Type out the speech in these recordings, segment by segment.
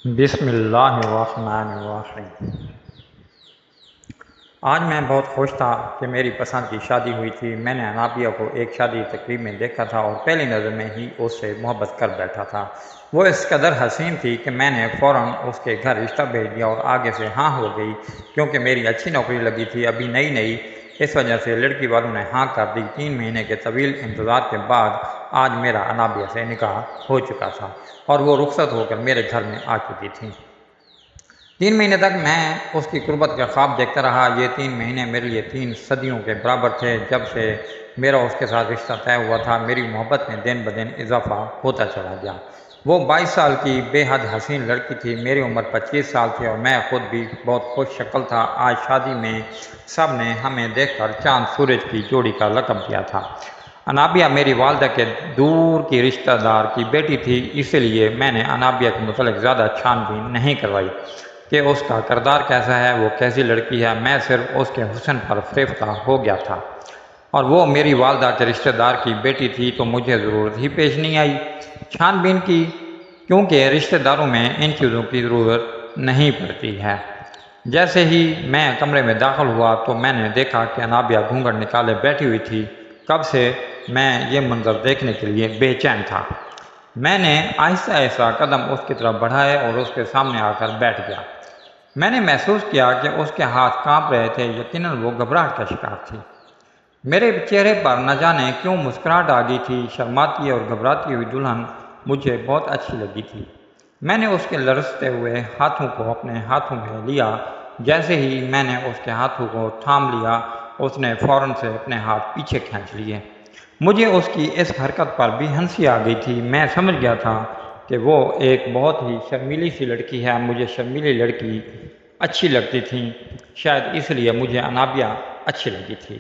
بسم اللہ الرحمن الرحیم۔ آج میں بہت خوش تھا کہ میری پسند کی شادی ہوئی تھی۔ میں نے انابیہ کو ایک شادی تقریب میں دیکھا تھا اور پہلی نظر میں ہی اس سے محبت کر بیٹھا تھا۔ وہ اس قدر حسین تھی کہ میں نے فوراً اس کے گھر رشتہ بھیج دیا اور آگے سے ہاں ہو گئی، کیونکہ میری اچھی نوکری لگی تھی، ابھی نئی۔ اس وجہ سے لڑکی والوں نے ہاں کر دی۔ 3 مہینے کے طویل انتظار کے بعد آج میرا انابیہ سے نکاح ہو چکا تھا اور وہ رخصت ہو کر میرے گھر میں آ چکی تھی۔ 3 مہینے تک میں اس کی قربت کا خواب دیکھتا رہا۔ یہ 3 مہینے میرے لیے 3 صدیوں کے برابر تھے۔ جب سے میرا اس کے ساتھ رشتہ طے ہوا تھا، میری محبت میں دن بدن اضافہ ہوتا چلا گیا۔ وہ 22 سال کی بے حد حسین لڑکی تھی، میری عمر 25 سال تھی اور میں خود بھی بہت خوش شکل تھا۔ آج شادی میں سب نے ہمیں دیکھ کر چاند سورج کی جوڑی کا لقب دیا تھا۔ انابیہ میری والدہ کے دور کی رشتہ دار کی بیٹی تھی، اس لیے میں نے انابیہ کے متعلق زیادہ چھان بین نہیں کروائی کہ اس کا کردار کیسا ہے، وہ کیسی لڑکی ہے۔ میں صرف اس کے حسن پر فریفتہ ہو گیا تھا، اور وہ میری والدہ کے رشتہ دار کی بیٹی تھی تو مجھے ضرورت ہی پیش نہیں آئی چھان بین کی، کیونکہ رشتہ داروں میں ان چیزوں کی ضرورت نہیں پڑتی ہے۔ جیسے ہی میں کمرے میں داخل ہوا تو میں نے دیکھا کہ انابیہ گھونگھٹ نکالے بیٹھی ہوئی تھی۔ کب سے میں یہ منظر دیکھنے کے لیے بے چین تھا۔ میں نے آہستہ قدم اس کی طرف بڑھائے اور اس کے سامنے آ کر بیٹھ گیا۔ میں نے محسوس کیا کہ اس کے ہاتھ کانپ رہے تھے، یقیناً وہ گھبراہٹ کا شکار تھی۔ میرے چہرے پر نہ جانے کیوں مسکراہٹ آ گئی تھی۔ شرماتی اور گھبراتی ہوئی دلہن مجھے بہت اچھی لگی تھی۔ میں نے اس کے لرزتے ہوئے ہاتھوں کو اپنے ہاتھوں میں لیا۔ جیسے ہی میں نے اس کے ہاتھوں کو تھام لیا، اس نے فوراً سے اپنے ہاتھ پیچھے کھینچ لیے۔ مجھے اس کی اس حرکت پر بھی ہنسی آ گئی تھی۔ میں سمجھ گیا تھا کہ وہ ایک بہت ہی شرمیلی سی لڑکی ہے۔ مجھے شرمیلی لڑکی اچھی لگتی تھی، شاید اس لیے مجھے انابیہ اچھی لگی تھی۔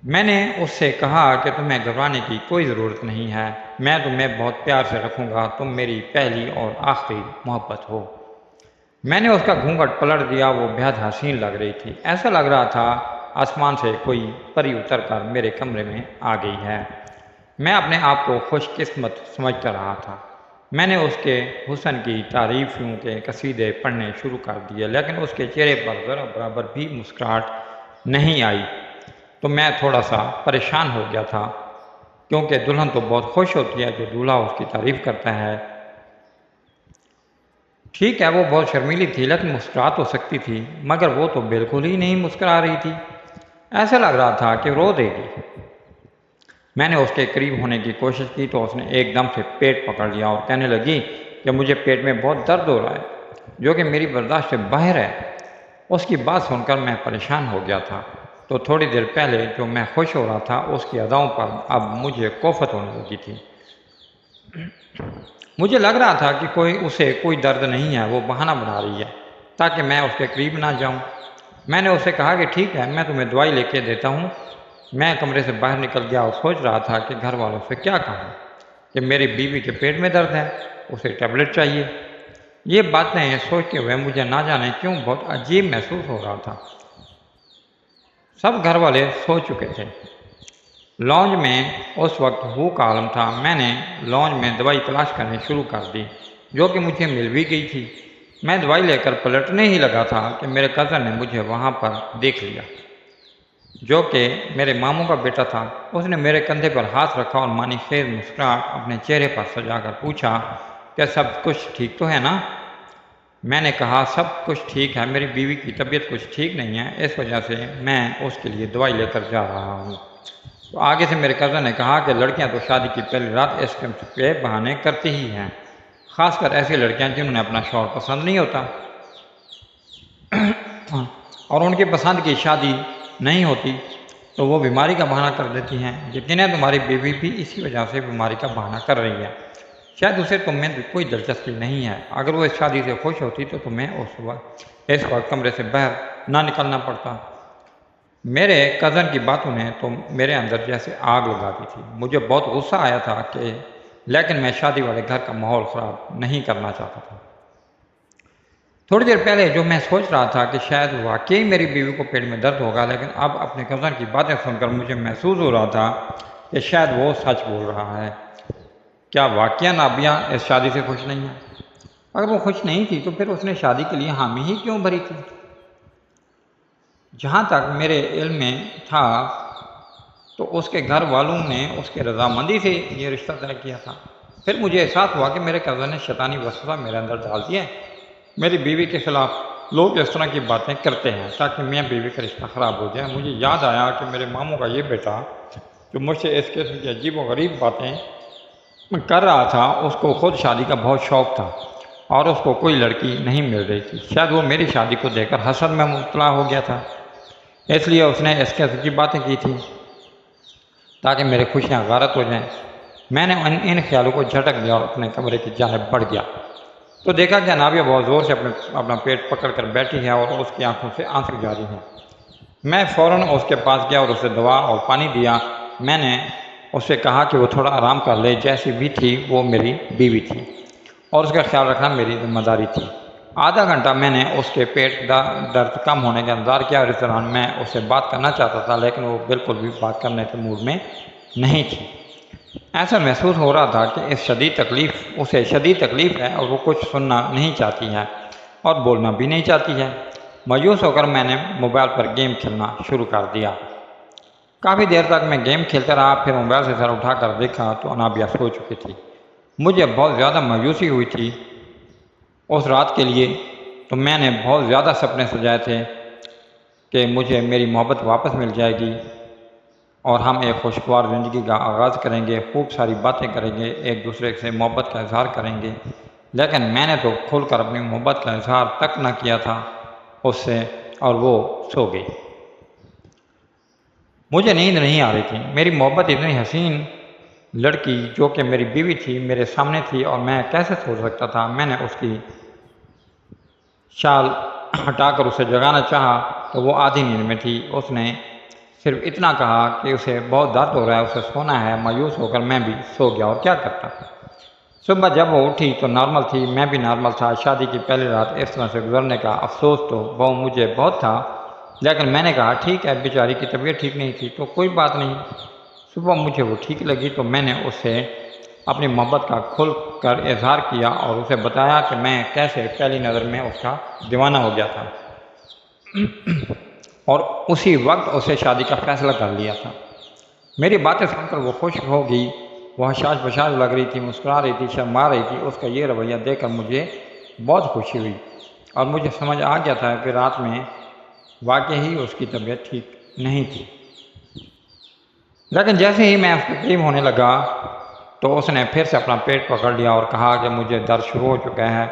میں نے اس سے کہا کہ تمہیں گھبرانے کی کوئی ضرورت نہیں ہے، میں تمہیں بہت پیار سے رکھوں گا، تم میری پہلی اور آخری محبت ہو۔ میں نے اس کا گھونگھٹ پلٹ دیا۔ وہ بہت حسین لگ رہی تھی، ایسا لگ رہا تھا آسمان سے کوئی پری اتر کر میرے کمرے میں آ گئی ہے۔ میں اپنے آپ کو خوش قسمت سمجھتا رہا تھا۔ میں نے اس کے حسن کی تعریفوں کے قصیدے پڑھنے شروع کر دیے، لیکن اس کے چہرے پر ذرا برابر بھی مسکراہٹ نہیں آئی، تو میں تھوڑا سا پریشان ہو گیا تھا، کیونکہ دلہن تو بہت خوش ہوتی ہے جو دولہا اس کی تعریف کرتا ہے۔ ٹھیک ہے، وہ بہت شرمیلی تھی، لیکن مسکرا تو سکتی تھی، مگر وہ تو بالکل ہی نہیں مسکرا رہی تھی۔ ایسا لگ رہا تھا کہ رو دے گی۔ میں نے اس کے قریب ہونے کی کوشش کی تو اس نے ایک دم سے پیٹ پکڑ لیا اور کہنے لگی کہ مجھے پیٹ میں بہت درد ہو رہا ہے، جو کہ میری برداشت سے باہر ہے۔ اس کی بات سن کر میں پریشان ہو گیا تھا، تو تھوڑی دیر پہلے جو میں خوش ہو رہا تھا، اس کی اداؤں پر اب مجھے کوفت ہونے لگی تھی۔ مجھے لگ رہا تھا کہ اسے کوئی درد نہیں ہے، وہ بہانہ بنا رہی ہے تاکہ میں اس کے قریب نہ جاؤں۔ میں نے اسے کہا کہ ٹھیک ہے، میں تمہیں دوائی لے کے دیتا ہوں۔ میں کمرے سے باہر نکل گیا اور سوچ رہا تھا کہ گھر والوں سے کیا کہوں کہ میری بیوی کے پیٹ میں درد ہے، اسے ٹیبلٹ چاہیے۔ یہ باتیں سوچتے ہوئے مجھے نہ جانے کیوں بہت عجیب محسوس ہو رہا تھا۔ سب گھر والے سو چکے تھے۔ لانج میں اس وقت ہو کا عالم تھا۔ میں نے لانج میں دوائی تلاش کرنی شروع کر دی، جو کہ مجھے مل بھی گئی تھی۔ میں دوائی لے کر پلٹنے ہی لگا تھا کہ میرے کزن نے مجھے وہاں پر دیکھ لیا، جو کہ میرے ماموں کا بیٹا تھا۔ اس نے میرے کندھے پر ہاتھ رکھا اور معنی خیز مسکراہٹ اپنے چہرے پر سجا کر پوچھا کہ سب کچھ ٹھیک تو ہے نا؟ میں نے کہا سب کچھ ٹھیک ہے، میری بیوی کی طبیعت کچھ ٹھیک نہیں ہے، اس وجہ سے میں اس کے لیے دوائی لے کر جا رہا ہوں۔ تو آگے سے میرے کزن نے کہا کہ لڑکیاں تو شادی کی پہلی رات اس قسم کے بہانے کرتی ہی ہیں، خاص کر ایسی لڑکیاں جنہوں نے اپنا شوہر پسند نہیں ہوتا اور ان کی پسند کی شادی نہیں ہوتی تو وہ بیماری کا بہانہ کر دیتی ہیں۔ یقیناً تمہاری بیوی بھی اسی وجہ سے بیماری کا بہانہ کر رہی ہے، شاید اسے تم میں کوئی دلچسپی نہیں ہے۔ اگر وہ اس شادی سے خوش ہوتی تو تمہیں اس وقت کمرے سے باہر نہ نکلنا پڑتا۔ میرے کزن کی باتوں نے تو میرے اندر جیسے آگ لگا دی تھی۔ مجھے بہت غصہ آیا تھا لیکن میں شادی والے گھر کا ماحول خراب نہیں کرنا چاہتا تھا۔ تھوڑی دیر پہلے جو میں سوچ رہا تھا کہ شاید واقعی میری بیوی کو پیٹ میں درد ہوگا، لیکن اب اپنے کزن کی باتیں سن کر مجھے محسوس ہو رہا تھا کہ شاید وہ سچ بول رہا ہے۔ کیا واقعی انابیہ اس شادی سے خوش نہیں ہے؟ اگر وہ خوش نہیں تھی تو پھر اس نے شادی کے لیے حامی ہی کیوں بھری تھی؟ جہاں تک میرے علم میں تھا تو اس کے گھر والوں نے اس کے رضامندی سے یہ رشتہ طے کیا تھا۔ پھر مجھے احساس ہوا کہ میرے کزن نے شیطانی وسوسہ میرے اندر ڈال دیا ہے۔ میری بیوی کے خلاف لوگ اس طرح کی باتیں کرتے ہیں تاکہ میاں بیوی کا رشتہ خراب ہو جائے۔ مجھے یاد آیا کہ میرے ماموں کا یہ بیٹا جو مجھ سے اس قسم کی عجیب و غریب باتیں کر رہا تھا، اس کو خود شادی کا بہت شوق تھا اور اس کو کوئی لڑکی نہیں مل رہی تھی۔ شاید وہ میری شادی کو دیکھ کر حسد میں مبتلا ہو گیا تھا، اس لیے اس نے اس قسم کی باتیں کی تھی تاکہ میری خوشیاں غارت ہو جائیں۔ میں نے ان خیالوں کو جھٹک دیا اور اپنے کمرے کی جانب بڑھ گیا تو دیکھا کہ انابیہ بہت زور سے اپنا پیٹ پکڑ کر بیٹھی ہے اور اس کی آنکھوں سے آنسو جاری ہیں۔ میں فوراً اس کے پاس گیا اور اسے دوا اور پانی دیا۔ میں نے اس سے کہا کہ وہ تھوڑا آرام کر لے، جیسی بھی تھی وہ میری بیوی تھی اور اس کا خیال رکھنا میری ذمہ داری تھی۔ آدھا گھنٹہ میں نے اس کے پیٹ درد کم ہونے کا انتظار کیا اور اس دوران میں اس سے بات کرنا چاہتا تھا، لیکن وہ بالکل بھی بات کرنے کے موڈ میں نہیں تھی۔ ایسا محسوس ہو رہا تھا کہ اسے شدید تکلیف ہے اور وہ کچھ سننا نہیں چاہتی ہے اور بولنا بھی نہیں چاہتی ہے۔ مایوس ہو کر میں نے موبائل پر گیم کھیلنا شروع کر دیا۔ کافی دیر تک میں گیم کھیلتا رہا، پھر موبائل سے سر اٹھا کر دیکھا تو انابیہ سو چکی تھی۔ مجھے بہت زیادہ مایوسی ہوئی تھی اس رات کے لیے، تو میں نے بہت زیادہ سپنے سجائے تھے کہ مجھے میری محبت واپس مل جائے گی اور ہم ایک خوشگوار زندگی کا آغاز کریں گے، خوب ساری باتیں کریں گے، ایک دوسرے سے محبت کا اظہار کریں گے۔ لیکن میں نے تو کھل کر اپنی محبت کا اظہار تک نہ کیا تھا اس سے، اور وہ سو گئی۔ مجھے نیند نہیں آ رہی تھی۔ میری محبت اتنی حسین لڑکی جو کہ میری بیوی تھی میرے سامنے تھی اور میں کیسے سو سکتا تھا؟ میں نے اس کی شال ہٹا کر اسے جگانا چاہا تو وہ آدھی نیند میں تھی۔ اس نے صرف اتنا کہا کہ اسے بہت درد ہو رہا ہے، اسے سونا ہے۔ مایوس ہو کر میں بھی سو گیا اور کیا کرتا۔ صبح جب وہ اٹھی تو نارمل تھی، میں بھی نارمل تھا۔ شادی کی پہلی رات اس طرح سے گزرنے کا افسوس تو مجھے بہت تھا، لیکن میں نے کہا ٹھیک ہے، بیچاری کی طبیعت ٹھیک نہیں تھی تو کوئی بات نہیں۔ صبح مجھے وہ ٹھیک لگی تو میں نے اس سے اپنی محبت کا کھل کر اظہار کیا اور اسے بتایا کہ میں کیسے پہلی نظر میں اس کا دیوانہ ہو گیا تھا اور اسی وقت اسے شادی کا فیصلہ کر لیا تھا۔ میری باتیں سن کر وہ خوش ہو گئی، وہ حشاش بشاش لگ رہی تھی، مسکرا رہی تھی، شرما رہی تھی۔ اس کا یہ رویہ دیکھ کر مجھے بہت خوشی ہوئی اور مجھے سمجھ آ گیا تھا کہ رات میں واقعی ہی اس کی طبیعت ٹھیک نہیں تھی۔ لیکن جیسے ہی میں اس کے قریب ہونے لگا تو اس نے پھر سے اپنا پیٹ پکڑ لیا اور کہا کہ مجھے درد شروع ہو چکا ہے۔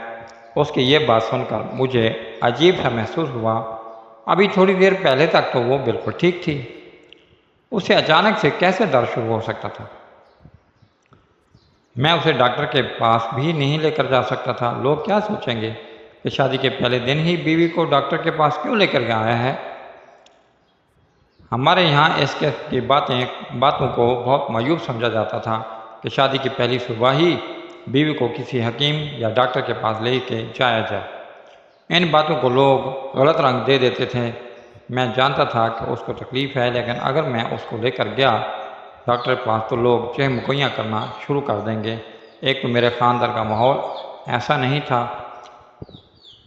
اس کی یہ بات سن کر مجھے عجیب سا محسوس ہوا۔ ابھی تھوڑی دیر پہلے تک تو وہ بالکل ٹھیک تھی، اسے اچانک سے کیسے درد شروع ہو سکتا تھا؟ میں اسے ڈاکٹر کے پاس بھی نہیں لے کر جا سکتا تھا۔ لوگ کیا سوچیں گے کہ شادی کے پہلے دن ہی بیوی کو ڈاکٹر کے پاس کیوں لے کر آیا ہے؟ ہمارے یہاں اس کی باتوں کو بہت معیوب سمجھا جاتا تھا کہ شادی کی پہلی صبح ہی بیوی کو کسی حکیم یا ڈاکٹر کے پاس لے کے جایا جائے۔ ان باتوں کو لوگ غلط رنگ دے دیتے تھے۔ میں جانتا تھا کہ اس کو تکلیف ہے، لیکن اگر میں اس کو لے کر گیا ڈاکٹر کے پاس تو لوگ چہمکوئیاں کرنا شروع کر دیں گے۔ ایک تو میرے خاندان کا ماحول ایسا نہیں تھا،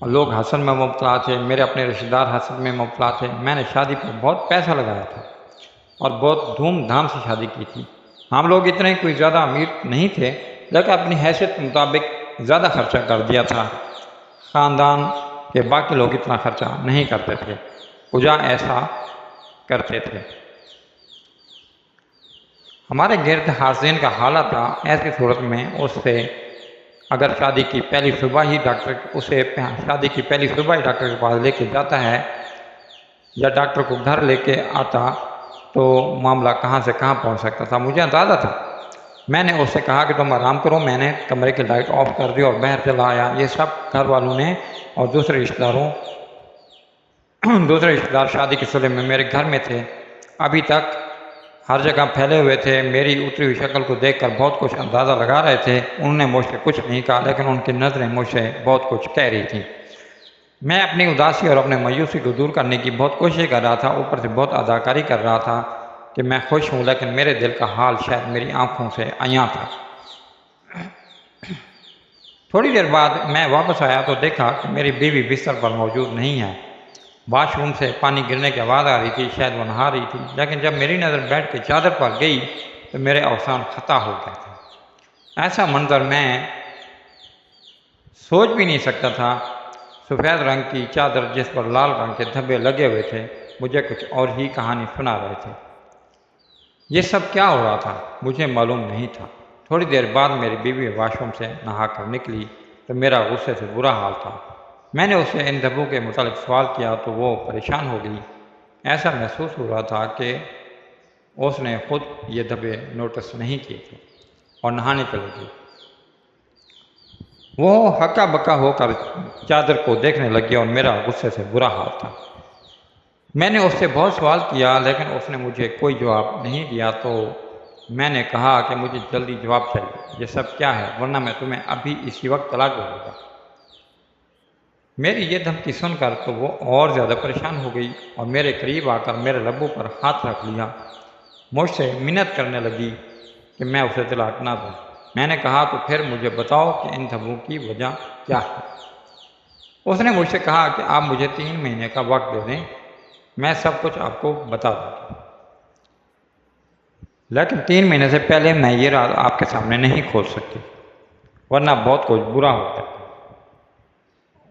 لوگ حسد میں مبتلا تھے، میرے اپنے رشتہ دار حسد میں مبتلا تھے۔ میں نے شادی پر بہت پیسہ لگایا تھا اور بہت دھوم دھام سے شادی کی تھی۔ ہم لوگ اتنے کوئی زیادہ امیر نہیں تھے، لیکن اپنی حیثیت کے مطابق زیادہ خرچہ کر دیا تھا۔ خاندان کے باقی لوگ اتنا خرچہ نہیں کرتے تھے، پوجا ایسا کرتے تھے۔ ہمارے گرد حاضرین کا حالہ تھا۔ ایسی صورت میں اس سے اگر شادی کی پہلی صبح ہی ڈاکٹر کے پاس لے کے جاتا ہے یا ڈاکٹر کو گھر لے کے آتا تو معاملہ کہاں سے کہاں پہنچ سکتا تھا، مجھے اندازہ تھا۔ میں نے اس سے کہا کہ تم آرام کرو۔ میں نے کمرے کی لائٹ آف کر دی اور باہر چلا آیا۔ یہ سب گھر والوں نے اور دوسرے رشتہ دار شادی کے سلسلے میں میرے گھر میں تھے، ابھی تک ہر جگہ پھیلے ہوئے تھے۔ میری اتری ہوئی شکل کو دیکھ کر بہت کچھ اندازہ لگا رہے تھے۔ انہوں نے مجھ سے کچھ نہیں کہا، لیکن ان کی نظریں مجھ سے بہت کچھ کہہ رہی تھیں۔ میں اپنی اداسی اور اپنے مایوسی کو دور کرنے کی بہت کوشش کر رہا تھا، اوپر سے بہت اداکاری کر رہا تھا کہ میں خوش ہوں، لیکن میرے دل کا حال شاید میری آنکھوں سے عیاں تھا۔ تھوڑی دیر بعد میں واپس آیا تو دیکھا کہ میری بیوی بستر پر موجود نہیں ہے۔ واش روم سے پانی گرنے کی آواز آ رہی تھی، شاید وہ نہا رہی تھی، لیکن جب میری نظر بیٹھ کے چادر پر گئی تو میرے اوسان خطا ہو گئے تھے۔ ایسا منظر میں سوچ بھی نہیں سکتا تھا۔ سفید رنگ کی چادر جس پر لال رنگ کے دھبے لگے ہوئے تھے مجھے کچھ اور ہی کہانی سنا رہے تھے۔ یہ سب کیا ہو رہا تھا مجھے معلوم نہیں تھا۔ تھوڑی دیر بعد میری بیوی واش روم سے نہا کر نکلی تو میرا غصے سے برا حال تھا۔ میں نے اسے ان دھبوں کے متعلق سوال کیا تو وہ پریشان ہو گئی۔ ایسا محسوس ہو رہا تھا کہ اس نے خود یہ دھبے نوٹس نہیں کیے تھے اور نہانے چلی گئی۔ وہ ہکا بکا ہو کر چادر کو دیکھنے لگی اور میرا غصے سے برا حال تھا۔ میں نے اس سے بہت سوال کیا لیکن اس نے مجھے کوئی جواب نہیں دیا تو میں نے کہا کہ مجھے جلدی جواب چاہیے، یہ سب کیا ہے ورنہ میں تمہیں ابھی اسی وقت طلاق دے دوں گا۔ میری یہ دھمکی سن کر تو وہ اور زیادہ پریشان ہو گئی اور میرے قریب آ کر میرے لبوں پر ہاتھ رکھ لیا، مجھ سے منت کرنے لگی کہ میں اسے طلاق نہ دوں۔ میں نے کہا تو پھر مجھے بتاؤ کہ ان دھبوں کی وجہ کیا ہے۔ اس نے مجھ سے کہا کہ آپ مجھے 3 مہینے کا وقت دے دیں، میں سب کچھ آپ کو بتا دوں گی، لیکن 3 مہینے سے پہلے میں یہ راز آپ کے سامنے نہیں کھول سکتی ورنہ بہت کچھ برا ہو جائے۔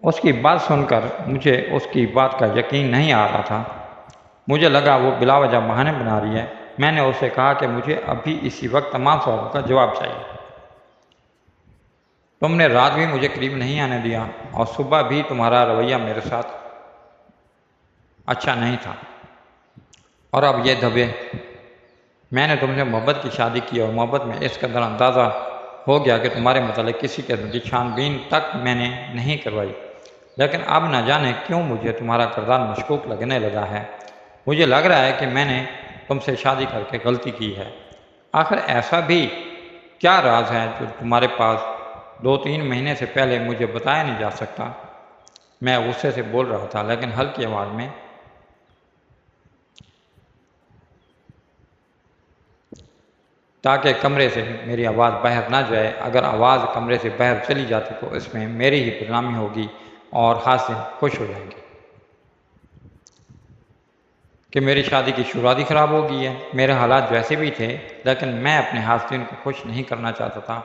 اس کی بات سن کر مجھے اس کی بات کا یقین نہیں آ رہا تھا۔ مجھے لگا وہ بلا وجہ بہانے بنا رہی ہے۔ میں نے اسے کہا کہ مجھے ابھی اسی وقت تمام سوالوں کا جواب چاہیے۔ تم نے رات بھی مجھے قریب نہیں آنے دیا اور صبح بھی تمہارا رویہ میرے ساتھ اچھا نہیں تھا، اور اب یہ دھبے۔ میں نے تم سے محبت کی شادی کی اور محبت میں اس قدر اندازہ ہو گیا کہ تمہارے متعلق کسی قسم کی چھان بین تک میں نے نہیں کروائی، لیکن اب نہ جانے کیوں مجھے تمہارا کردار مشکوک لگنے لگا ہے۔ مجھے لگ رہا ہے کہ میں نے تم سے شادی کر کے غلطی کی ہے۔ آخر ایسا بھی کیا راز ہے جو تمہارے پاس 2-3 مہینے سے پہلے مجھے بتایا نہیں جا سکتا؟ میں غصے سے بول رہا تھا لیکن ہلکی آواز میں، تاکہ کمرے سے میری آواز باہر نہ جائے۔ اگر آواز کمرے سے باہر چلی جاتی تو اس میں میری ہی بدنامی ہوگی اور حاسدین خوش ہو جائیں گے کہ میری شادی کی شروعات ہی خراب ہو گئی ہے۔ میرے حالات ویسے بھی تھے لیکن میں اپنے حاسدین کو خوش نہیں کرنا چاہتا تھا۔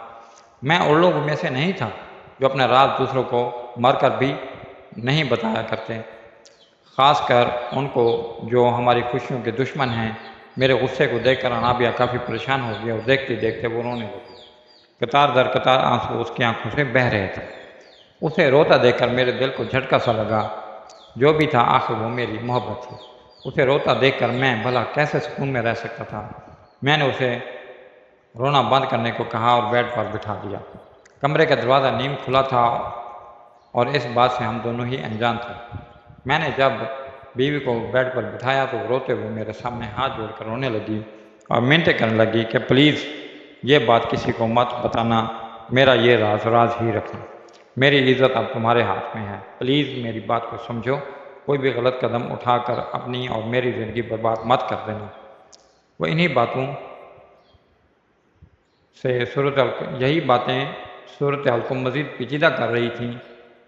میں ان لوگوں میں سے نہیں تھا جو اپنا راز دوسروں کو مر کر بھی نہیں بتایا کرتے، خاص کر ان کو جو ہماری خوشیوں کے دشمن ہیں۔ میرے غصے کو دیکھ کر انابیہ کافی پریشان ہو گیا اور دیکھتے دیکھتے وہ رونے لگی۔ قطار در قطار آنسو اس کی آنکھوں سے بہہ رہے تھے۔ اسے روتا دیکھ کر میرے دل کو جھٹکا سا لگا۔ جو بھی تھا آخر وہ میری محبت تھی۔ اسے روتا دیکھ کر میں بھلا کیسے سکون میں رہ سکتا تھا۔ میں نے اسے رونا بند کرنے کو کہا اور بیڈ پر بٹھا دیا۔ کمرے کا دروازہ نیم کھلا تھا اور اس بات سے ہم دونوں ہی انجان تھے۔ میں نے جب بیوی کو بیڈ پر بٹھایا تو روتے ہوئے میرے سامنے ہاتھ جوڑ کر رونے لگی اور منتیں کرنے لگی کہ پلیز یہ بات کسی کو مت بتانا، میرا یہ راز راز ہی رکھنا، میری عزت اب تمہارے ہاتھ میں ہے، پلیز میری بات کو سمجھو، کوئی بھی غلط قدم اٹھا کر اپنی اور میری زندگی برباد مت کر دینا۔ وہ انہی باتوں سے یہی باتیں صورتحال کو مزید پیچیدہ کر رہی تھیں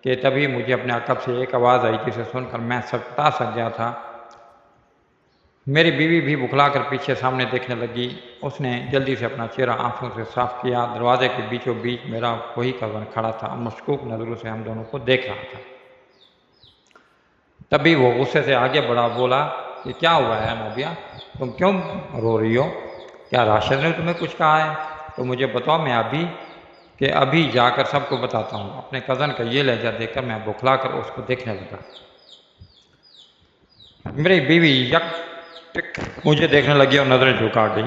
کہ تبھی مجھے اپنے عقب سے ایک آواز آئی جسے سن کر میں سکتا سک گیا تھا۔ میری بیوی بھی بکھلا کر پیچھے سامنے دیکھنے لگی۔ اس نے جلدی سے اپنا چہرہ آنکھوں سے صاف کیا۔ دروازے کے بیچوں بیچ میرا وہی کزن کھڑا تھا اور مشکوک نظروں سے ہم دونوں کو دیکھ رہا تھا۔ تبھی وہ غصے سے آگے بڑھا، بولا کہ کیا ہوا ہے انابیہ، تم کیوں رو رہی ہو؟ کیا راشد نے تمہیں کچھ کہا ہے؟ تو مجھے بتاؤ، میں ابھی جا کر سب کو بتاتا ہوں۔ اپنے کزن کا یہ لہجہ دیکھ کر میں بکھلا کر اس کو دیکھنے لگا۔ میری بیوی یک ٹک مجھے دیکھنے لگی اور نظریں جھکا گئی۔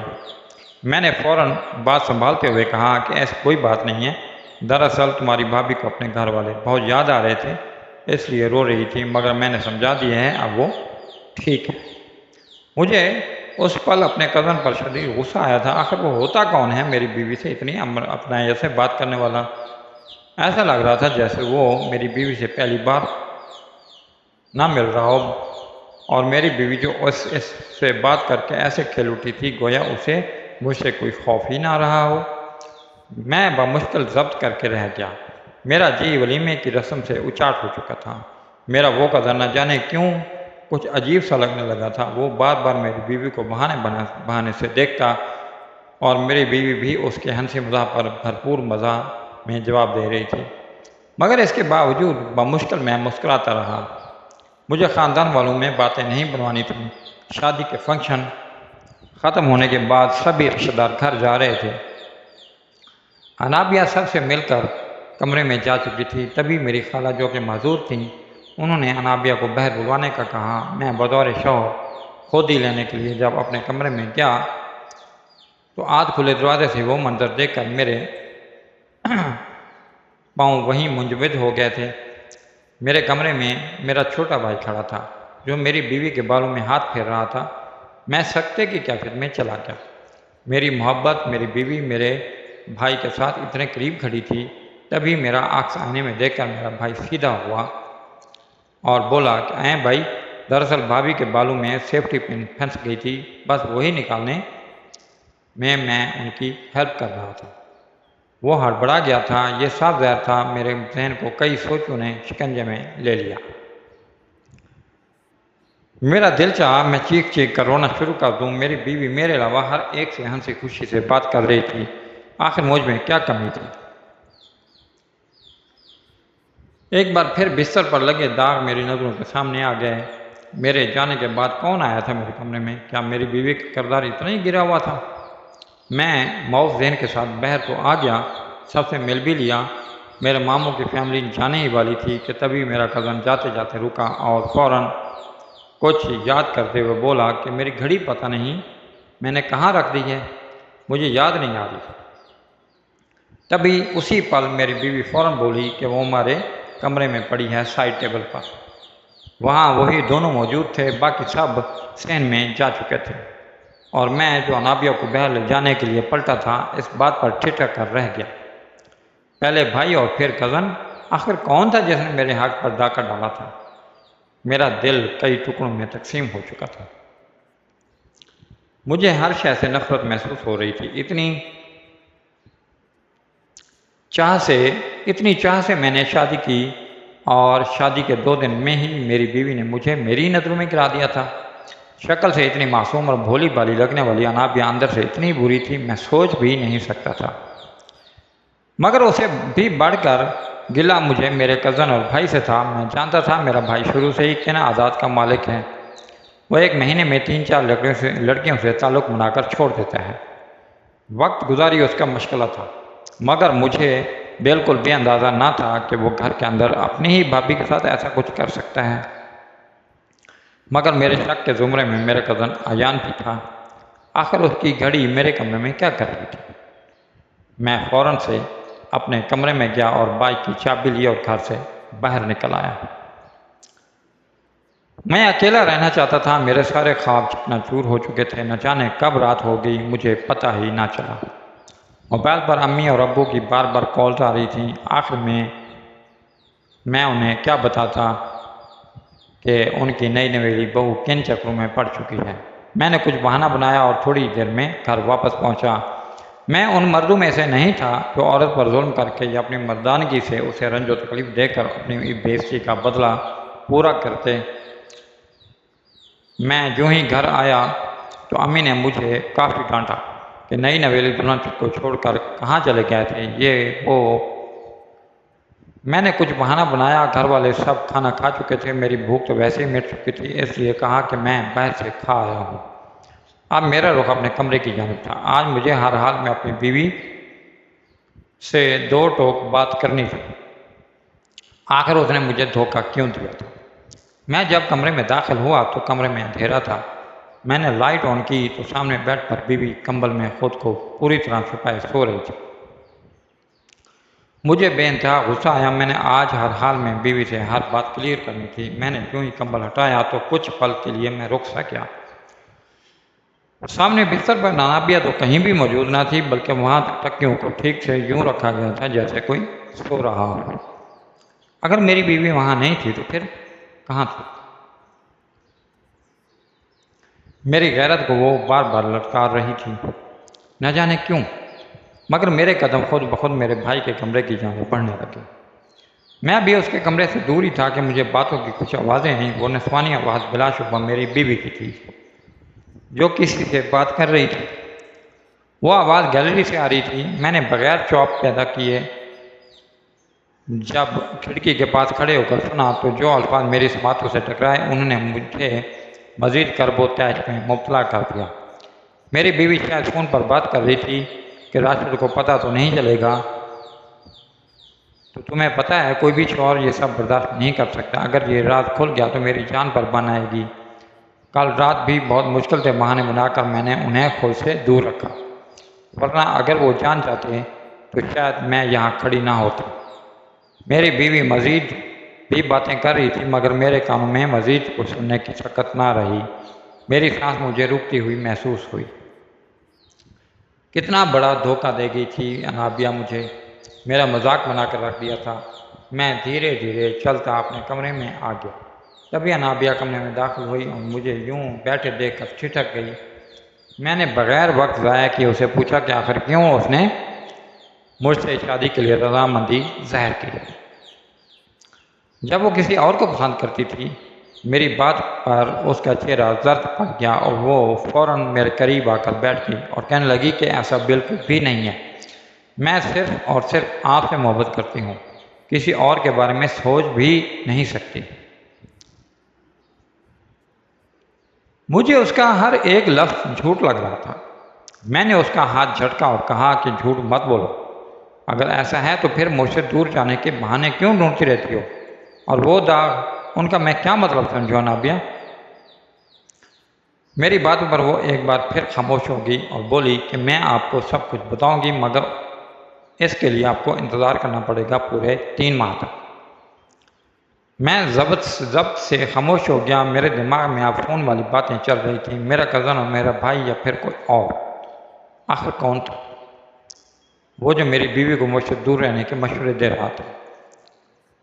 میں نے فوراً بات سنبھالتے ہوئے کہا کہ ایسی کوئی بات نہیں ہے، دراصل تمہاری بھابھی کو اپنے گھر والے بہت یاد آ رہے تھے اس لیے رو رہی تھی، مگر میں نے سمجھا دیا ہے، اب وہ ٹھیک ہے۔ مجھے اس پل اپنے کزن پر شدید غصہ آیا تھا۔ آخر وہ ہوتا کون ہے میری بیوی سے اتنی اپنائیت سے بات کرنے والا؟ ایسا لگ رہا تھا جیسے وہ میری بیوی سے پہلی بار نہ مل رہا ہو، اور میری بیوی جو اس سے بات کر کے ایسے کھل اٹھی تھی گویا اسے مجھ سے کوئی خوف ہی نہ رہا ہو۔ میں بمشکل ضبط کر کے رہ گیا۔ میرا جی ولیمے کی رسم سے اچاٹ ہو چکا تھا۔ میرا وہ قدر نہ جانے کیوں کچھ عجیب سا لگنے لگا تھا۔ وہ بار بار میری بیوی کو بہانے سے دیکھتا اور میری بیوی بھی اس کے ہنسی مزاح پر بھرپور مزاح میں جواب دے رہی تھی، مگر اس کے باوجود بمشکل میں مسکراتا رہا۔ مجھے خاندان والوں میں باتیں نہیں بنوانی تھیں۔ شادی کے فنکشن ختم ہونے کے بعد سبھی رشتہ دار گھر جا رہے تھے۔ انابیہ سب سے مل کر کمرے میں جا چکی تھی۔ تبھی میری خالہ جو کہ معذور تھیں، انہوں نے انابیہ کو باہر بلوانے کا کہا۔ میں بطور شوہر خودی لینے کے لیے جب اپنے کمرے میں گیا تو آدھ کھلے دروازے سے وہ منظر دیکھ کر میرے پاؤں وہیں منجمد ہو گئے تھے۔ میرے کمرے میں میرا چھوٹا بھائی کھڑا تھا جو میری بیوی کے بالوں میں ہاتھ پھیر رہا تھا۔ میں سکتے کی کیفیت میں چلا گیا۔ میری محبت میری بیوی میرے بھائی کے ساتھ اتنے قریب کھڑی تھی۔ تبھی میرا عکس آئینے میں دیکھ کر میرا بھائی سیدھا ہوا اور بولا کہ ایں بھائی، دراصل بھابھی کے بالوں میں سیفٹی پن پھنس گئی تھی، بس وہی نکالنے میں ان کی ہیلپ کر رہا تھا۔ وہ ہڑبڑا گیا تھا۔ یہ صاف ظاہر تھا میرے ذہن کو کئی سوچوں نے شکنجے میں لے لیا۔ میرا دل چاہا میں چیخ کر رونا شروع کر دوں۔ میری بیوی میرے علاوہ ہر ایک سے ہنسی خوشی سے بات کر رہی تھی۔ آخر مجھ میں کیا کمی تھی؟ ایک بار پھر بستر پر لگے داغ میری نظروں کے سامنے آ گئے۔ میرے جانے کے بعد کون آیا تھا میرے کمرے میں؟ کیا میری بیوی کا کردار اتنا ہی گرا ہوا تھا؟ میں معاف ذہن کے ساتھ باہر تو آ گیا، سب سے مل بھی لیا۔ میرے ماموں کی فیملی جانے ہی والی تھی کہ تبھی میرا کزن جاتے جاتے رکا اور فوراً کچھ یاد کرتے ہوئے بولا کہ میری گھڑی پتہ نہیں میں نے کہاں رکھ دی ہے، مجھے یاد نہیں آ رہی۔ تبھی اسی پل میری بیوی فوراً بولی کہ وہ ہمارے کمرے میں پڑی ہے سائڈ ٹیبل پر۔ وہاں وہی دونوں موجود تھے، باقی سب صحن میں جا چکے تھے اور میں جو انابیہ کو باہر لے جانے کے لیے پلٹا تھا اس بات پر ٹھٹک کر رہ گیا۔ پہلے بھائی اور پھر کزن، آخر کون تھا جس نے میرے حق پر ڈاکہ ڈالا تھا؟ میرا دل کئی ٹکڑوں میں تقسیم ہو چکا تھا۔ مجھے ہر شے سے نفرت محسوس ہو رہی تھی۔ اتنی چاہ سے میں نے شادی کی اور شادی کے 2 دن میں ہی میری بیوی نے مجھے میری نظروں میں گرا دیا تھا۔ شکل سے اتنی معصوم اور بھولی بالی لگنے والی انابیہ اندر سے اتنی بری تھی میں سوچ بھی نہیں سکتا تھا۔ مگر اسے بھی بڑھ کر گلہ مجھے میرے کزن اور بھائی سے تھا۔ میں جانتا تھا میرا بھائی شروع سے ہی کن عادات کا مالک ہے۔ وہ ایک مہینے میں 3-4 لڑکیوں سے تعلق بنا کر چھوڑ دیتا ہے۔ وقت گزاری اس کا مشغلہ تھا، مگر مجھے بالکل بھی اندازہ نہ تھا کہ وہ گھر کے اندر اپنی ہی بھابھی کے ساتھ ایسا کچھ کر سکتا ہے۔ مگر میرے شک کے زمرے میں میرا کزن ایان بھی تھا۔ آخر اس کی گھڑی میرے کمرے میں کیا کر رہی تھی؟ میں فوراً سے اپنے کمرے میں گیا اور بائک کی چابی لی اور گھر سے باہر نکل آیا۔ میں اکیلا رہنا چاہتا تھا۔ میرے سارے خواب چکنا چور ہو چکے تھے۔ نہ جانے کب رات ہو گئی مجھے پتہ ہی نہ چلا۔ موبائل پر امی اور ابو کی بار بار کالز آ رہی تھیں۔ آخر میں انہیں کیا بتاتا کہ ان کی نئی نویلی بہو کن چکروں میں پڑ چکی ہے۔ میں نے کچھ بہانہ بنایا اور تھوڑی دیر میں گھر واپس پہنچا۔ میں ان مردوں میں سے نہیں تھا جو عورت پر ظلم کر کے یا اپنی مردانگی سے اسے رنج و تکلیف دے کر اپنی بے عزتی کا بدلہ پورا کرتے۔ میں جو ہی گھر آیا تو امی نے مجھے کافی ڈانٹا کہ نئی نویلی دلہن کو چھوڑ کر کہاں چلے گئے تھے، یہ وہ۔ میں نے کچھ بہانہ بنایا۔ گھر والے سب کھانا کھا چکے تھے۔ میری بھوک تو ویسے ہی مٹ چکی تھی، اس لیے کہا کہ میں باہر سے کھا آیا ہوں۔ اب میرا رخ اپنے کمرے کی جانب تھا۔ آج مجھے ہر حال میں اپنی بیوی سے 2 ٹوک بات کرنی تھی۔ آخر اس نے مجھے دھوکہ کیوں دیا تھا؟ میں جب کمرے میں داخل ہوا تو کمرے میں اندھیرا تھا۔ میں نے لائٹ آن کی تو سامنے بیڈ پر بیوی کمبل میں خود کو پوری طرح چھپائے سو رہی تھی۔ مجھے بے انتہا غصہ آیا۔ میں نے آج ہر حال میں بیوی سے ہر بات کلیئر کرنی تھی۔ میں نے جو ہی کمبل ہٹایا تو کچھ پل کے لیے میں رک سا گیا۔ سامنے بستر پر انابیہ تو کہیں بھی موجود نہ تھی، بلکہ وہاں تکیوں کو ٹھیک سے یوں رکھا گیا تھا جیسے کوئی سو رہا ہو۔ اگر میری بیوی وہاں نہیں تھی تو پھر کہاں تھی؟ میری غیرت کو وہ بار بار لٹکار رہی تھی، نہ جانے کیوں، مگر میرے قدم خود بخود میرے بھائی کے کمرے کی جانب بڑھنے لگے۔ میں بھی اس کے کمرے سے دور ہی تھا کہ مجھے باتوں کی کچھ آوازیں آئیں۔ وہ نسوانی آواز بلا شبہ میری بیوی کی تھی جو کسی سے بات کر رہی تھی۔ وہ آواز گیلری سے آ رہی تھی۔ میں نے بغیر چوپ پیدا کیے جب کھڑکی کے پاس کھڑے ہو کر سنا تو جو الفاظ میری سماعتوں سے ٹکرائے انہوں نے مجھے مزید کرب و تیش میں مبتلا کر دیا۔ میری بیوی شاید فون پر بات کر رہی تھی کہ راشد کو پتہ تو نہیں چلے گا، تو تمہیں پتہ ہے کوئی بھی شوہر یہ سب برداشت نہیں کر سکتا، اگر یہ راز کھل گیا تو میری جان پر بن آئے گی۔ کل رات بھی بہت مشکل سے بہانے بنا کر میں نے انہیں خود سے دور رکھا، ورنہ اگر وہ جان جاتے تو شاید میں یہاں کھڑی نہ ہوتی۔ میری بیوی مزید بھی باتیں کر رہی تھی مگر میرے کانوں میں مزید کچھ سننے کی شکت نہ رہی۔ میری سانس مجھے رکتی ہوئی محسوس ہوئی۔ کتنا بڑا دھوکہ دے گئی تھی انابیہ مجھے، میرا مذاق بنا کر رکھ دیا تھا۔ میں دھیرے دھیرے چلتا اپنے کمرے میں آ گیا۔ تبھی انابیہ کمرے میں داخل ہوئی اور مجھے یوں بیٹھے دیکھ کر ٹھٹک گئی۔ میں نے بغیر وقت ضائع کیے اسے پوچھا کہ آخر کیوں اس نے مجھ سے شادی کے لیے رضامندی ظاہر کی۔ جب وہ کسی اور کو پسند کرتی تھی، میری بات پر اس کا چہرہ زرد پڑ گیا اور وہ فوراً میرے قریب آ کر بیٹھ گئی اور کہنے لگی کہ ایسا بالکل بھی نہیں ہے، میں صرف اور صرف آپ سے محبت کرتی ہوں، کسی اور کے بارے میں سوچ بھی نہیں سکتی۔ مجھے اس کا ہر ایک لفظ جھوٹ لگ رہا تھا۔ میں نے اس کا ہاتھ جھٹکا اور کہا کہ جھوٹ مت بولو، اگر ایسا ہے تو پھر مجھ سے دور جانے کے بہانے کیوں ڈھونڈتی رہتی ہو، اور وہ داغ ان کا میں کیا مطلب سمجھوں انابیہ؟ میری باتوں پر وہ ایک بار پھر خاموش ہو گئی اور بولی کہ میں آپ کو سب کچھ بتاؤں گی مگر اس کے لیے آپ کو انتظار کرنا پڑے گا پورے 3 ماہ تک۔ میں ضبط سے خاموش ہو گیا۔ میرے دماغ میں اب فون والی باتیں چل رہی تھیں، میرا کزن اور میرا بھائی یا پھر کوئی اور۔ آخر کون تھا وہ جو میری بیوی کو مجھ سے دور رہنے کے مشورے دے رہا تھا؟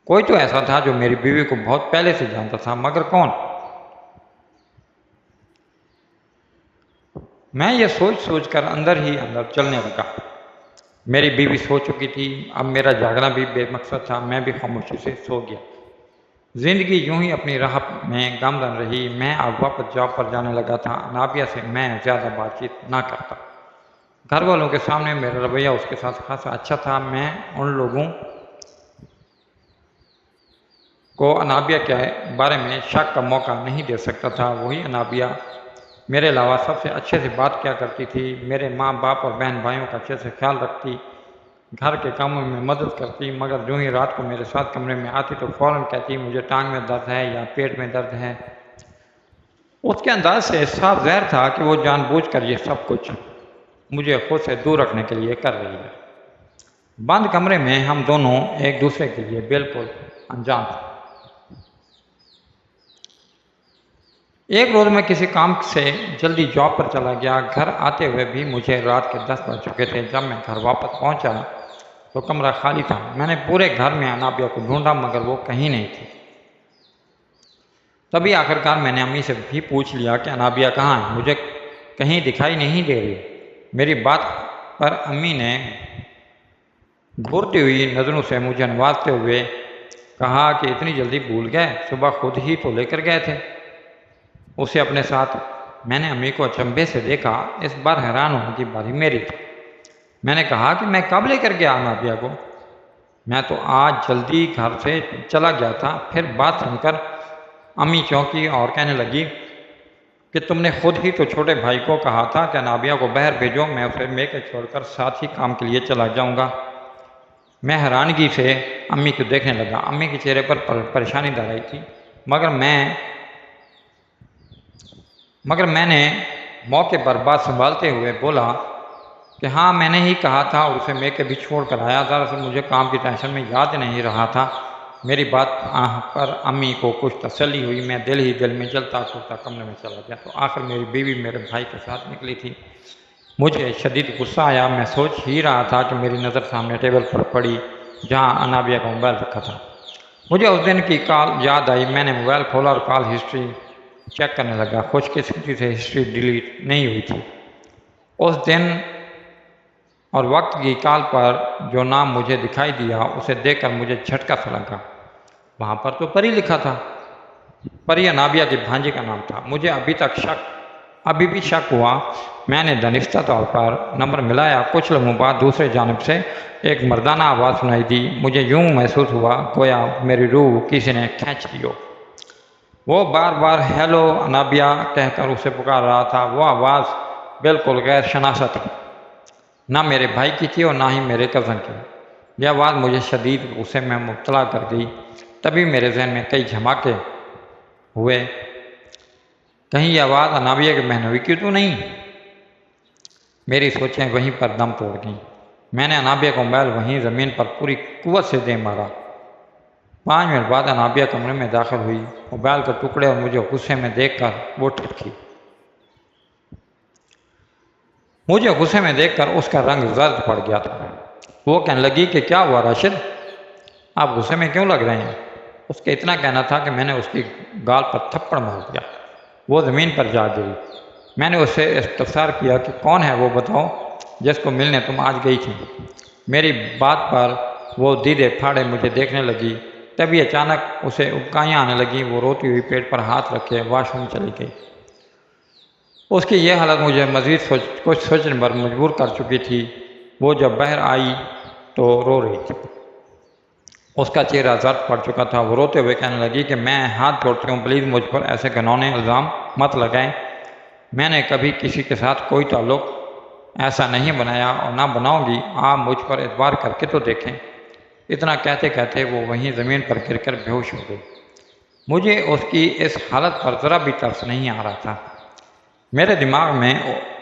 کوئی تو ایسا تھا جو میری بیوی کو بہت پہلے سے جانتا تھا، مگر کون؟ میں یہ سوچ سوچ کر اندر ہی اندر چلنے لگا۔ میری بیوی سو چکی تھی، اب میرا جاگنا بھی بے مقصد تھا۔ میں بھی خاموشی سے سو گیا۔ زندگی یوں ہی اپنی راہ میں گامزن رہی۔ میں اب واپس جاب پر جانے لگا تھا۔ انابیہ سے میں زیادہ بات چیت نہ کرتا۔ گھر والوں کے سامنے میرا رویہ اس کے ساتھ خاصا اچھا تھا۔ میں ان لوگوں کو انابیہ کے بارے میں شک کا موقع نہیں دے سکتا تھا۔ وہی انابیہ میرے علاوہ سب سے اچھے سے بات کیا کرتی تھی، میرے ماں باپ اور بہن بھائیوں کا اچھے سے خیال رکھتی، گھر کے کاموں میں مدد کرتی، مگر جو ہی رات کو میرے ساتھ کمرے میں آتی تو فوراً کہتی مجھے ٹانگ میں درد ہے یا پیٹ میں درد ہے۔ اس کے انداز سے صاف ظاہر تھا کہ وہ جان بوجھ کر یہ سب کچھ مجھے خود سے دور رکھنے کے لیے کر رہی ہے۔ بند کمرے میں ہم دونوں ایک دوسرے کے لیے بالکل انجان تھے۔ ایک روز میں کسی کام سے جلدی جاب پر چلا گیا۔ گھر آتے ہوئے بھی مجھے رات کے 10 بج چکے تھے۔ جب میں گھر واپس پہنچا تو کمرہ خالی تھا۔ میں نے پورے گھر میں انابیہ کو ڈھونڈا مگر وہ کہیں نہیں تھی۔ تبھی آخرکار میں نے امی سے بھی پوچھ لیا کہ انابیہ کہاں ہے، مجھے کہیں دکھائی نہیں دے رہی۔ میری بات پر امی نے گھورتی ہوئی نظروں سے مجھے نوازتے ہوئے کہا کہ اتنی جلدی بھول گئے، صبح خود ہی تو لے کر گئے تھے اسے اپنے ساتھ۔ میں نے امی کو اچنبھے سے دیکھا۔ اس بار حیران ہونے کی باری میری تھی۔ میں نے کہا کہ میں کب لے کر گیا انابیہ کو؟ میں تو آج جلدی گھر سے چلا گیا تھا۔ پھر بات سن کر امی چونکی اور کہنے لگی کہ تم نے خود ہی تو چھوٹے بھائی کو کہا تھا کہ انابیہ کو باہر بھیجو، میں اسے میکے چھوڑ کر ساتھ ہی کام کے لیے چلا جاؤں گا۔ میں حیرانگی سے امی کو دیکھنے لگا۔ امی کے چہرے پر پریشانی در آئی تھی، مگر میں نے موقع پر بات سنبھالتے ہوئے بولا کہ ہاں میں نے ہی کہا تھا اور اسے میکے بھی چھوڑ کر آیا۔ دراصل مجھے کام کی ٹینشن میں یاد نہیں رہا تھا۔ میری بات پر امی کو کچھ تسلی ہوئی۔ میں دل ہی دل میں جلتا پھرتا کمرے میں چلا گیا تو آخر میری بیوی میرے بھائی کے ساتھ نکلی تھی۔ مجھے شدید غصہ آیا۔ میں سوچ ہی رہا تھا کہ میری نظر سامنے ٹیبل پر پڑی جہاں انابیہ کا موبائل رکھا تھا۔ مجھے اس دن کی کال یاد آئی۔ میں نے موبائل کھولا اور کال ہسٹری چیک کرنے لگا۔ خوش قسمتی سے ہسٹری ڈیلیٹ نہیں ہوئی تھی۔ اس دن اور وقت کی کال پر جو نام مجھے دکھائی دیا اسے دیکھ کر مجھے جھٹکا سا لگا۔ وہاں پر تو پری لکھا تھا۔ پری انابیہ کے بھانجے کا نام تھا۔ مجھے ابھی بھی شک ہوا۔ میں نے دانستہ طور پر نمبر ملایا۔ کچھ لمحوں بعد دوسرے جانب سے ایک مردانہ آواز سنائی دی۔ مجھے یوں محسوس ہوا گویا میری روح کسی نے کھینچ لی ہو۔ وہ بار بار ہیلو انابیہ کہہ کر اسے پکار رہا تھا۔ وہ آواز بالکل غیر شناسا تھی، نہ میرے بھائی کی تھی اور نہ ہی میرے کزن کی۔ یہ آواز مجھے شدید غصے میں مبتلا کر دی۔ تبھی میرے ذہن میں کئی جھماکے ہوئے۔ کہیں یہ آواز انابیہ کے بہنوئی کی تو نہیں؟ میری سوچیں وہیں پر دم توڑ گئیں۔ میں نے انابیہ کو موبائل وہیں زمین پر پوری قوت سے دے مارا۔ 5 منٹ بعد انابیہ کمرے میں داخل ہوئی، موبائل کے ٹکڑے اور مجھے غصے میں دیکھ کر وہ ٹھٹکی۔ مجھے غصے میں دیکھ کر اس کا رنگ زرد پڑ گیا تھا۔ وہ کہنے لگی کہ کیا ہوا راشد، آپ غصے میں کیوں لگ رہے ہیں؟ اس کا اتنا کہنا تھا کہ میں نے اس کی گال پر تھپڑ مار دیا۔ وہ زمین پر جا گری۔ میں نے اس سے استفسار کیا کہ کون ہے وہ بتاؤ جس کو ملنے تم آج گئی تھی؟ میری بات پر وہ دیدے پھاڑے مجھے دیکھنے لگی۔ تبھی اچانک اسے ابکائیاں آنے لگیں۔ وہ روتی ہوئی پیٹ پر ہاتھ رکھے واش روم چلی گئی۔ اس کی یہ حالت مجھے مزید کچھ سوچنے پر مجبور کر چکی تھی۔ وہ جب باہر آئی تو رو رہی تھی۔ اس کا چہرہ زرد پڑ چکا تھا۔ وہ روتے ہوئے کہنے لگی کہ میں ہاتھ جوڑتی ہوں، پلیز مجھ پر ایسے گھنونے الزام مت لگائیں۔ میں نے کبھی کسی کے ساتھ کوئی تعلق ایسا نہیں بنایا اور نہ بناؤں گی۔ آپ مجھ پر اعتبار کر کے تو دیکھیں۔ اتنا کہتے کہتے وہ وہیں زمین پر گر کر بے ہوش ہو گئی۔ مجھے اس کی اس حالت پر ذرا بھی ترس نہیں آ رہا تھا۔ میرے دماغ میں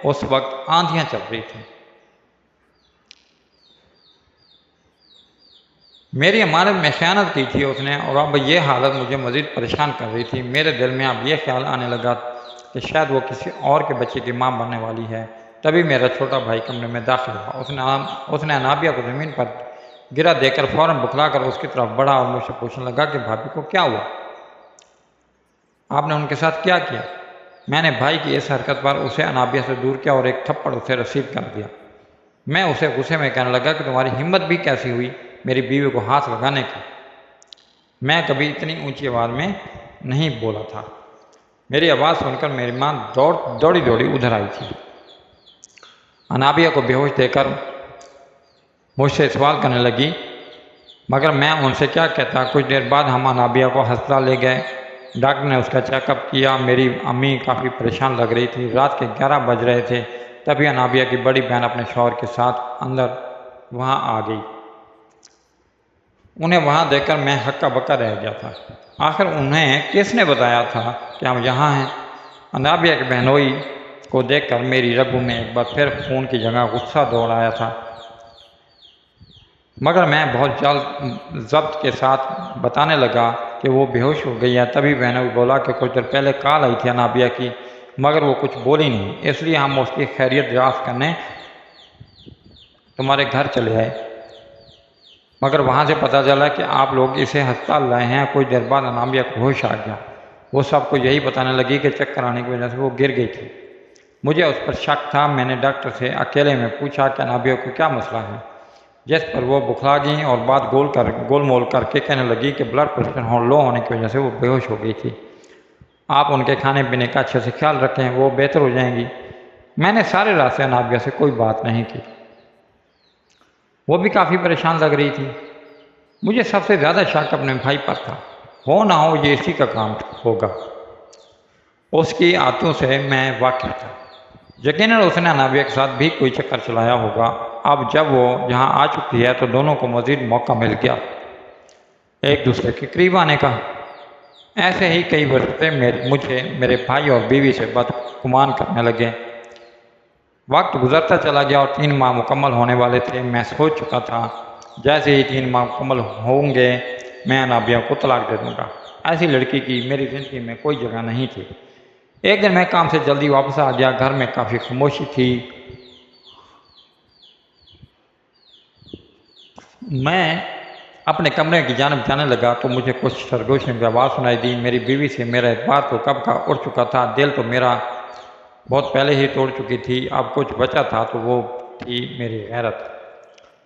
اس وقت آندھیاں چل رہی تھیں۔ میری امانت میں خیانت کی تھی اس نے، اور اب یہ حالت مجھے مزید پریشان کر رہی تھی۔ میرے دل میں اب یہ خیال آنے لگا کہ شاید وہ کسی اور کے بچے کی ماں بننے والی ہے۔ تبھی میرا چھوٹا بھائی کمرے میں داخل ہوا۔ اس نے انابیہ کو زمین پر گرا دیکھ کر فوراً بکھلا کر اس کی طرف بڑھا اور مجھ سے پوچھنے لگا کہ بھابھی کو کیا ہوا؟ آپ نے ان کے ساتھ کیا کیا؟ میں نے بھائی کی اس حرکت پر اسے انابیہ سے دور کیا اور ایک تھپڑ اسے رسید کر دیا۔ میں اسے غصے میں کہنے لگا کہ تمہاری ہمت بھی کیسی ہوئی میری بیوی کو ہاتھ لگانے کی؟ میں کبھی اتنی اونچی آواز میں نہیں بولا تھا۔ میری آواز سن کر میری ماں دوڑی ادھر آئی تھی۔ انابیہ کو بے ہوش دیکھ کر مجھ سے سوال کرنے لگی، مگر میں ان سے کیا کہتا۔ کچھ دیر بعد ہم انابیہ کو ہسپتال لے گئے۔ ڈاکٹر نے اس کا چیک اپ کیا۔ میری امی کافی پریشان لگ رہی تھی۔ رات کے 11 بج رہے تھے۔ تبھی انابیہ کی بڑی بہن اپنے شوہر کے ساتھ اندر وہاں آ گئی۔ انہیں وہاں دیکھ کر میں ہکا بکا رہ گیا تھا۔ آخر انہیں کس نے بتایا تھا کہ ہم یہاں ہیں؟ انابیہ کے بہنوئی کو دیکھ کر میری رگوں میں ایک بار پھر خون کی جگہ غصہ دوڑ آیا تھا، مگر میں بہت جلد ضبط کے ساتھ بتانے لگا کہ وہ بے ہوش ہو گئی ہے۔ تبھی بہنوئی بولا کہ کچھ دیر پہلے کال آئی تھی انابیہ کی، مگر وہ کچھ بولی نہیں، اس لیے ہم اس کی خیریت دریافت کرنے تمہارے گھر چلے آئے، مگر وہاں سے پتہ چلا کہ آپ لوگ اسے ہسپتال لائے ہیں۔ کچھ دیر بعد انابیہ کو ہوش آ گیا۔ وہ سب کو یہی بتانے لگی کہ چکر آنے کی وجہ سے وہ گر گئی تھی۔ مجھے اس پر شک تھا۔ میں نے ڈاکٹر سے اکیلے میں پوچھا کہ انابیہ کو کیا مسئلہ ہے، جس پر وہ بکھلا گئیں اور بات گول مول کر کے کہنے لگی کہ بلڈ پریشر لو ہونے کی وجہ سے وہ بے ہوش ہو گئی تھی۔ آپ ان کے کھانے پینے کا اچھے سے خیال رکھیں، وہ بہتر ہو جائیں گی۔ میں نے سارے رات سے انابیہ سے کوئی بات نہیں کی۔ وہ بھی کافی پریشان لگ رہی تھی۔ مجھے سب سے زیادہ شک اپنے بھائی پر تھا۔ ہو نہ ہو یہ اسی کا کام ہوگا۔ اس کی عادتوں سے میں واقف تھا۔ یقیناً اس نے انابیہ کے ساتھ بھی کوئی چکر چلایا ہوگا۔ اب جب وہ یہاں آ چکی ہے تو دونوں کو مزید موقع مل گیا ایک دوسرے کے قریب آنے کا۔ ایسے ہی کئی واسطے مجھے میرے بھائی اور بیوی سے بدگمان کرنے لگے۔ وقت گزرتا چلا گیا اور 3 ماہ مکمل ہونے والے تھے۔ میں سوچ چکا تھا جیسے ہی 3 ماہ مکمل ہوں گے میں انابیہ کو طلاق دے دوں گا۔ ایسی لڑکی کی میری زندگی میں کوئی جگہ نہیں تھی۔ ایک دن میں کام سے جلدی واپس آ گیا۔ گھر میں کافی خاموشی تھی۔ میں اپنے کمرے کی جانب جانے لگا تو مجھے کچھ سرگوشیوں کی آواز سنائی دی۔ میری بیوی سے میرا اعتبار تو کب کا اٹھ چکا تھا، دل تو میرا بہت پہلے ہی توڑ چکی تھی۔ اب کچھ بچا تھا تو وہ تھی میری غیرت۔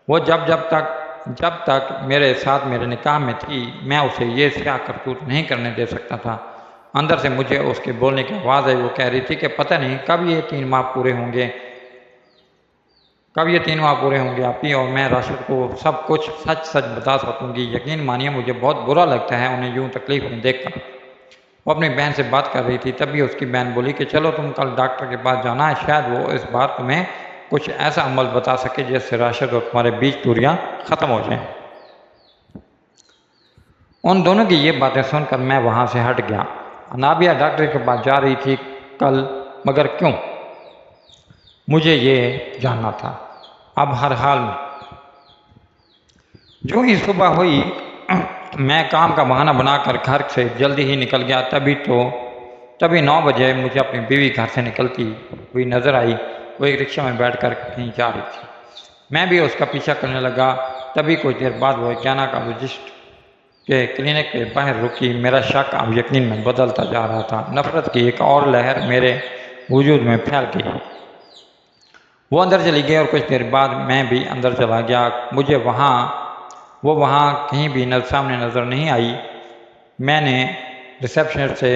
وہ جب تک میرے ساتھ میرے نکاح میں تھی میں اسے یہ سیاہ کرتوت نہیں کرنے دے سکتا تھا۔ اندر سے مجھے اس کے بولنے کی آواز آئی، وہ کہہ رہی تھی کہ پتہ نہیں کب یہ 3 ماہ پورے ہوں گے آپی، اور میں راشد کو سب کچھ سچ بتا سکوں گی۔ یقین مانیے مجھے بہت برا لگتا ہے انہیں یوں تکلیف میں دیکھ کر۔ وہ اپنی بہن سے بات کر رہی تھی، تبھی اس کی بہن بولی کہ چلو تم کل ڈاکٹر کے پاس جانا ہے، شاید وہ اس بار تمہیں کچھ ایسا عمل بتا سکے جس سے راشد اور تمہارے بیچ دوریاں ختم ہو جائیں۔ ان دونوں کی یہ باتیں سن کر میں وہاں سے ہٹ گیا۔ انابیہ ڈاکٹر کے پاس جا رہی تھی کل، مگر کیوں؟ مجھے یہ جاننا تھا۔ اب ہر حال میں جو ہی صبح ہوئی میں کام کا بہانہ بنا کر گھر سے جلدی ہی نکل گیا۔ تبھی 9 بجے مجھے اپنی بیوی گھر سے نکلتی ہوئی نظر آئی۔ وہ ایک رکشہ میں بیٹھ کر کہیں جا رہی تھی، میں بھی اس کا پیچھا کرنے لگا۔ تبھی کچھ دیر بعد وہ گائنیکالوجسٹ کے کلینک کے باہر رکی۔ میرا شک اب یقین میں بدلتا جا رہا تھا۔ نفرت کی ایک اور لہر میرے وجود میں پھیل گئی۔ وہ اندر چلی گئی اور کچھ دیر بعد میں بھی اندر چلا گیا۔ مجھے وہ وہاں کہیں بھی سامنے نظر نہیں آئی۔ میں نے ریسیپشنسٹ سے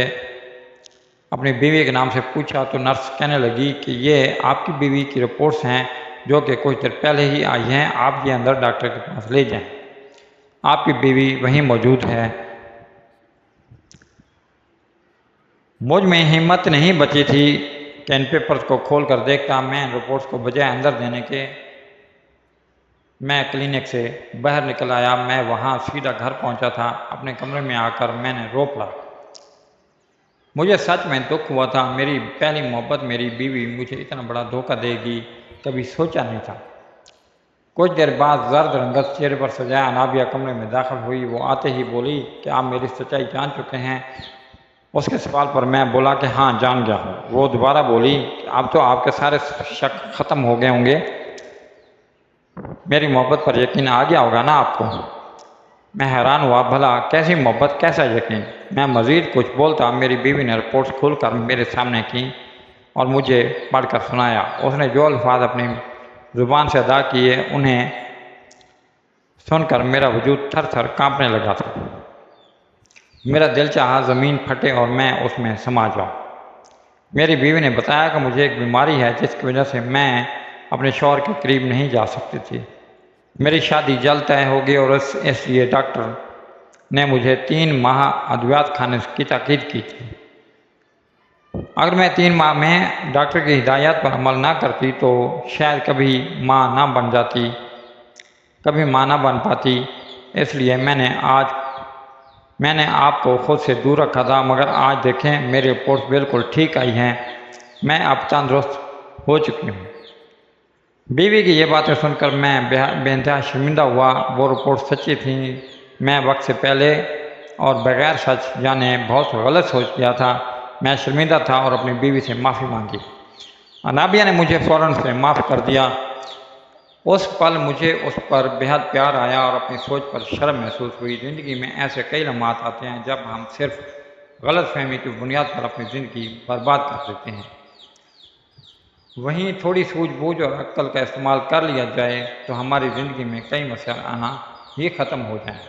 اپنی بیوی کے نام سے پوچھا تو نرس کہنے لگی کہ یہ آپ کی بیوی کی رپورٹس ہیں جو کہ کچھ دیر پہلے ہی آئی ہیں، آپ یہ اندر ڈاکٹر کے پاس لے جائیں، آپ کی بیوی وہیں موجود ہے۔ مجھ میں ہمت نہیں بچی تھی کہ ان پیپرز کو کھول کر دیکھتا۔ میں ان رپورٹس کو بجائے اندر دینے کے میں کلینک سے باہر نکل آیا۔ میں وہاں سیدھا گھر پہنچا تھا۔ اپنے کمرے میں آ کر میں نے رو پڑا۔ مجھے سچ میں دکھ ہوا تھا۔ میری پہلی محبت میری بیوی مجھے اتنا بڑا دھوکہ دے گی کبھی سوچا نہیں تھا۔ کچھ دیر بعد زرد رنگت چہرے پر سجائے انابیہ کمرے میں داخل ہوئی۔ وہ آتے ہی بولی کہ آپ میری سچائی جان چکے ہیں؟ اس کے سوال پر میں بولا کہ ہاں جان گیا ہوں۔ وہ دوبارہ بولی کہ اب تو آپ کے سارے شک ختم ہو گئے ہوں گے، میری محبت پر یقین آ گیا ہوگا نا آپ کو؟ میں حیران ہوا، بھلا کیسی محبت، کیسا یقین؟ میں مزید کچھ بولتا، میری بیوی نے رپورٹس کھول کر میرے سامنے کی اور مجھے پڑھ کر سنایا۔ اس نے جو الفاظ اپنی زبان سے ادا کیے انہیں سن کر میرا وجود تھر تھر کانپنے لگا تھا۔ میرا دل چاہا زمین پھٹے اور میں اس میں سما جاؤں۔ میری بیوی نے بتایا کہ مجھے ایک بیماری ہے جس کی وجہ سے میں اپنے شوہر کے قریب نہیں جا سکتی تھی۔ میری شادی جلد طے ہوگی اور اس لیے ڈاکٹر نے مجھے 3 ماہ ادویات کھانے کی تاکید کی تھی۔ اگر میں 3 ماہ میں ڈاکٹر کی ہدایات پر عمل نہ کرتی تو شاید کبھی ماں نہ بن پاتی۔ اس لیے میں نے آپ کو خود سے دور رکھا تھا، مگر آج دیکھیں میری رپورٹس بالکل ٹھیک آئی ہیں، میں اب تندرست ہو چکی ہوں۔ بیوی کی یہ باتیں سن کر میں بے انتہا شرمندہ ہوا۔ وہ رپورٹ سچی تھیں۔ میں وقت سے پہلے اور بغیر سچ جانے بہت غلط سوچ لیا تھا۔ میں شرمندہ تھا اور اپنی بیوی سے معافی مانگی۔ انابیہ نے مجھے فوراً سے معاف کر دیا۔ اس پل مجھے اس پر بے حد پیار آیا اور اپنی سوچ پر شرم محسوس ہوئی۔ زندگی میں ایسے کئی لمحات آتے ہیں جب ہم صرف غلط فہمی کی بنیاد پر اپنی زندگی برباد کر دیتے ہیں۔ وہیں تھوڑی سوجھ بوجھ اور عقل کا استعمال کر لیا جائے تو ہماری زندگی میں کئی مسائل آنا ہی ختم ہو جائیں۔